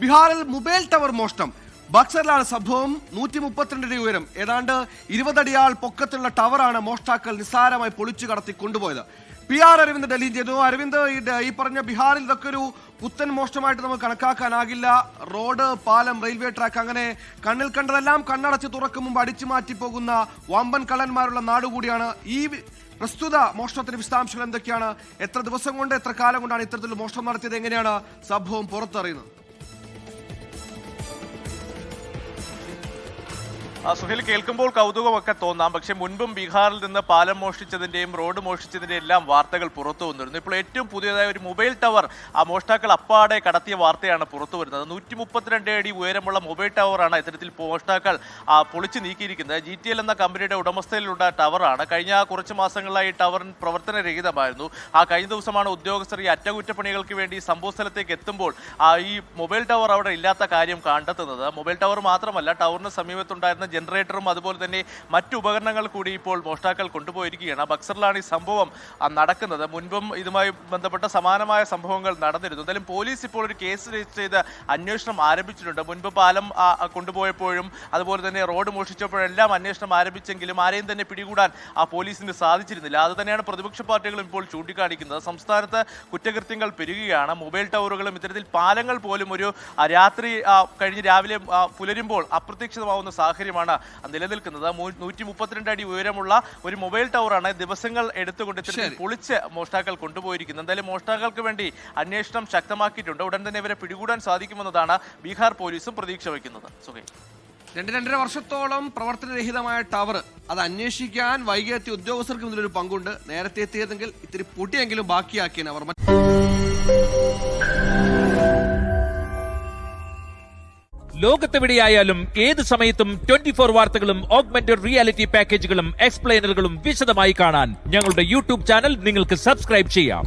ബീഹാറിൽ mobile tower മോഷണം. ബക്സറിലാണ് സംഭവം. 132 അടി ഉയരം, ഏതാണ്ട് 20 അടിയാൾ പൊക്കത്തിലുള്ള ടവറാണ് മോഷ്ടാക്കൾ നിസ്സാരമായി പൊളിച്ചു കടത്തി കൊണ്ടുപോയത്. PR അരവിന്ദ് ഡൽഹി ചെയ്തു. അരവിന്ദ്, ഈ പറഞ്ഞ ബീഹാറിൽ ഇതൊക്കെ ഒരു പുത്തൻ മോഷണമായിട്ട് നമുക്ക് കണക്കാക്കാനാകില്ല. റോഡ്, പാലം, റെയിൽവേ ട്രാക്ക്, അങ്ങനെ കണ്ണിൽ കണ്ടതെല്ലാം കണ്ണടച്ച് തുറക്കും മുമ്പ് അടിച്ചു മാറ്റി പോകുന്ന വമ്പൻ കള്ളന്മാരുള്ള നാടുകൂടിയാണ്. ഈ പ്രസ്തുത മോഷണത്തിന്റെ വിശദാംശങ്ങൾ എന്തൊക്കെയാണ്? എത്ര ദിവസം കൊണ്ട്, എത്ര കാലം കൊണ്ടാണ് ഇത്തരത്തിൽ മോഷണം നടത്തിയത്? എങ്ങനെയാണ് സംഭവം പുറത്തറിയുന്നത്? സുഹേൽ, കേൾക്കുമ്പോൾ കൗതുകമൊക്കെ തോന്നാം. പക്ഷെ മുൻപും ബീഹാറിൽ നിന്ന് പാലം മോഷ്ടിച്ചതിന്റെയും റോഡ് മോഷ്ടിച്ചതിന്റെയും എല്ലാം വാർത്തകൾ പുറത്തു വന്നിരുന്നു. ഇപ്പോൾ ഏറ്റവും പുതിയതായ ഒരു മൊബൈൽ ടവർ മോഷ്ടാക്കൾ അപ്പാടെ കടത്തിയ വാർത്തയാണ് പുറത്തു വരുന്നത്. 132 അടി ഉയരമുള്ള മൊബൈൽ ടവറാണ് ഇത്തരത്തിൽ മോഷ്ടാക്കൾ പൊളിച്ചു നീക്കിയിരിക്കുന്നത്. GTL എന്ന കമ്പനിയുടെ ഉടമസ്ഥയിലുള്ള ടവറാണ്. കഴിഞ്ഞ കുറച്ച് മാസങ്ങളായി ടവർ പ്രവർത്തനരഹിതമായിരുന്നു. കഴിഞ്ഞ ദിവസമാണ് ഉദ്യോഗസ്ഥർ ഈ അറ്റകുറ്റപ്പണികൾക്ക് വേണ്ടി സംഭവ സ്ഥലത്തേക്ക് എത്തുമ്പോൾ ഈ മൊബൈൽ ടവർ അവിടെ ഇല്ലാത്ത കാര്യം കണ്ടെത്തുന്നത്. മൊബൈൽ ടവർ മാത്രമല്ല, ടവറിന് സമീപത്തുണ്ടായിരുന്ന ജനറേറ്ററും അതുപോലെ തന്നെ മറ്റു ഉപകരണങ്ങൾ കൂടി ഇപ്പോൾ മോഷ്ടാക്കൾ കൊണ്ടുപോയിരിക്കുകയാണ്. ബക്സറിലാണ് ഈ സംഭവം നടക്കുന്നത്. മുൻപും ഇതുമായി ബന്ധപ്പെട്ട സമാനമായ സംഭവങ്ങൾ നടന്നിരുന്നു. എന്തായാലും പോലീസ് ഇപ്പോൾ ഒരു കേസ് രജിസ്റ്റർ ചെയ്ത് അന്വേഷണം ആരംഭിച്ചിട്ടുണ്ട്. മുൻപ് പാലം കൊണ്ടുപോയപ്പോഴും അതുപോലെ തന്നെ റോഡ് മോഷ്ടിച്ചപ്പോഴെല്ലാം അന്വേഷണം ആരംഭിച്ചെങ്കിലും ആരെയും തന്നെ പിടികൂടാൻ പോലീസിന് സാധിച്ചിരുന്നില്ല. അത് തന്നെയാണ് പ്രതിപക്ഷ പാർട്ടികളും ഇപ്പോൾ ചൂണ്ടിക്കാണിക്കുന്നത്. സംസ്ഥാനത്ത് കുറ്റകൃത്യങ്ങൾ പെരുകുകയാണ്. മൊബൈൽ ടവറുകളും ഇത്തരത്തിൽ പാലങ്ങൾ പോലും ഒരു രാത്രി കഴിഞ്ഞ് രാവിലെ പുലരുമ്പോൾ അപ്രത്യക്ഷിതമാവുന്ന സാഹചര്യമാണ് നിലനിൽക്കുന്നത്. 132 അടി ഉയരമുള്ള ഒരു മൊബൈൽ ടവറാണ് ദിവസങ്ങൾ എടുത്തുകൊണ്ട് പൊളിച്ച് മോഷ്ടാക്കൾ കൊണ്ടുപോയിരിക്കുന്നത്. എന്തായാലും മോഷ്ടാക്കൾക്ക് വേണ്ടി അന്വേഷണം ശക്തമാക്കിയിട്ടുണ്ട്. ഉടൻ തന്നെ ഇവരെ പിടികൂടാൻ സാധിക്കുമെന്നതാണ് ബീഹാർ പോലീസും പ്രതീക്ഷ വയ്ക്കുന്നത്. 2-2.5 വർഷത്തോളം പ്രവർത്തനരഹിതമായ ടവർ, അത് അന്വേഷിക്കാൻ വൈകിയെത്തിയ ഉദ്യോഗസ്ഥർക്കും ഇതിലൊരു പങ്കുണ്ട്. നേരത്തെ എത്തിയതെങ്കിൽ ഇത്തിരി പൊട്ടിയെങ്കിലും ബാക്കിയാക്കിയാണ് അവർ. ലോകത്തെവിടെയായാലും ഏത് സമയത്തും 24 വാർത്തകളും ഓഗ്മെന്റഡ് റിയാലിറ്റി പാക്കേജുകളും എക്സ്പ്ലെയിനറുകളും വിശദമായി കാണാൻ ഞങ്ങളുടെ YouTube ചാനൽ നിങ്ങൾക്ക് സബ്സ്ക്രൈബ് ചെയ്യാം.